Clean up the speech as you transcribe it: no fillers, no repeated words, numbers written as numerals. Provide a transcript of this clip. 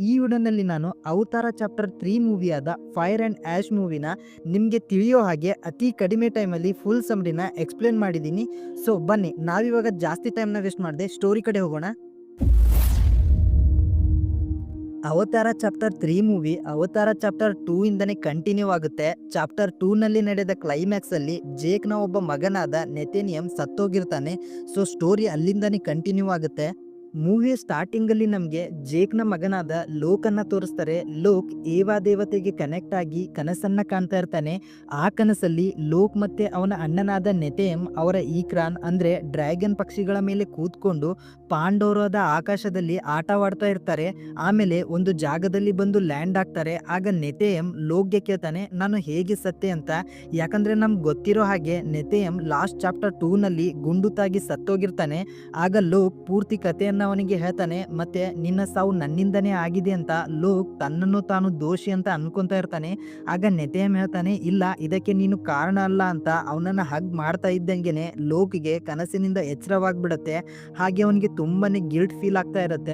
ಈ ವಿಡಿಯೋನಲ್ಲಿ ನಾನು ಅವತಾರ ಚಾಪ್ಟರ್ 3 ಮೂವಿಯಾದ ಫೈರ್ ಆ್ಯಂಡ್ ಆ್ಯಶ್ ಮೂವಿನ ನಿಮಗೆ ತಿಳಿಯೋ ಹಾಗೆ ಅತಿ ಕಡಿಮೆ ಟೈಮಲ್ಲಿ ಫುಲ್ ಸಮ್ರಿನ ಎಕ್ಸ್ಪ್ಲೇನ್ ಮಾಡಿದ್ದೀನಿ. ಸೊ ಬನ್ನಿ ನಾವಿವಾಗ ಜಾಸ್ತಿ ಟೈಮ್ನ ವೇಸ್ಟ್ ಮಾಡದೆ ಸ್ಟೋರಿ ಕಡೆ ಹೋಗೋಣ. ಅವತಾರ ಚಾಪ್ಟರ್ 3 ಮೂವಿ ಅವತಾರ ಚಾಪ್ಟರ್ 2 ಇಂದನೇ ಕಂಟಿನ್ಯೂ ಆಗುತ್ತೆ. ಚಾಪ್ಟರ್ 2 ನಲ್ಲಿ ನಡೆದ ಕ್ಲೈಮ್ಯಾಕ್ಸ್ ಅಲ್ಲಿ ಜೇಕ್ನ ಒಬ್ಬ ಮಗನಾದ ನೆಥೇನಿಯಂ ಸತ್ತೋಗಿರ್ತಾನೆ. ಸೊ ಸ್ಟೋರಿ ಅಲ್ಲಿಂದನೇ ಕಂಟಿನ್ಯೂ ಆಗುತ್ತೆ. ಮೂವಿ ಸ್ಟಾರ್ಟಿಂಗ್ ಅಲ್ಲಿ ನಮಗೆ ಜೇಕ್ನ ಮಗನಾದ ಲೋಕನ್ನ ತೋರಿಸ್ತಾರೆ. ಲೋಕ್ ಏವಾ ದೇವತೆಗೆ ಕನೆಕ್ಟ್ ಆಗಿ ಕನಸನ್ನ ಕಾಣ್ತಾ ಇರ್ತಾನೆ. ಆ ಕನಸಲ್ಲಿ ಲೋಕ್ ಮತ್ತೆ ಅವನ ಅಣ್ಣನಾದ ನೆಥೇಮ್ ಅವರ ಈಕ್ರಾನ್ ಅಂದ್ರೆ ಡ್ರ್ಯಾಗನ್ ಪಕ್ಷಿಗಳ ಮೇಲೆ ಕೂತ್ಕೊಂಡು ಪಾಂಡೋರದ ಆಕಾಶದಲ್ಲಿ ಆಟವಾಡ್ತಾ ಇರ್ತಾರೆ. ಆಮೇಲೆ ಒಂದು ಜಾಗದಲ್ಲಿ ಬಂದು ಲ್ಯಾಂಡ್ ಆಗ್ತಾರೆ. ಆಗ ನೆಥೇಮ್ ಲೋಕ್ಗೆ ಕೇಳ್ತಾನೆ, ನಾನು ಹೇಗೆ ಸತ್ತೆ ಅಂತ. ಯಾಕಂದ್ರೆ ನಮ್ಗೆ ಗೊತ್ತಿರೋ ಹಾಗೆ ನೆಥೇಮ್ ಲಾಸ್ಟ್ ಚಾಪ್ಟರ್ 2 ನಲ್ಲಿ ಗುಂಡು ತಾಗಿ ಸತ್ತೋಗಿರ್ತಾನೆ. ಆಗ ಲೋಕ್ ಪೂರ್ತಿ ಕಥೆಯನ್ನ ಅವನಿಗೆ ಹೇಳ್ತಾನೆ. ಮತ್ತೆ ನಿನ್ನ ಸಾವು ನನ್ನಿಂದನೇ ಆಗಿದೆ ಅಂತ ಲೋಕ್ ತನ್ನನ್ನು ತಾನು ದೋಷಿ ಅಂತ ಅನ್ಕೊಂತ ಇರ್ತಾನೆ. ಆಗ ನೆಥೇಮ್ ಹೇಳ್ತಾನೆ, ಇಲ್ಲ ಇದಕ್ಕೆ ನೀನು ಕಾರಣ ಅಲ್ಲ ಅಂತ ಅವನನ್ನ ಹಗ್ ಮಾಡ್ತಾ ಇದ್ದಂಗೆನೆ ಲೋಕ್ಗೆ ಕನಸಿನಿಂದ ಎಚ್ಚರವಾಗ್ಬಿಡತ್ತೆ. ಹಾಗೆ ಅವನಿಗೆ ತುಂಬಾನೇ ಗಿಲ್ಟ್ ಫೀಲ್ ಆಗ್ತಾ ಇರುತ್ತೆ.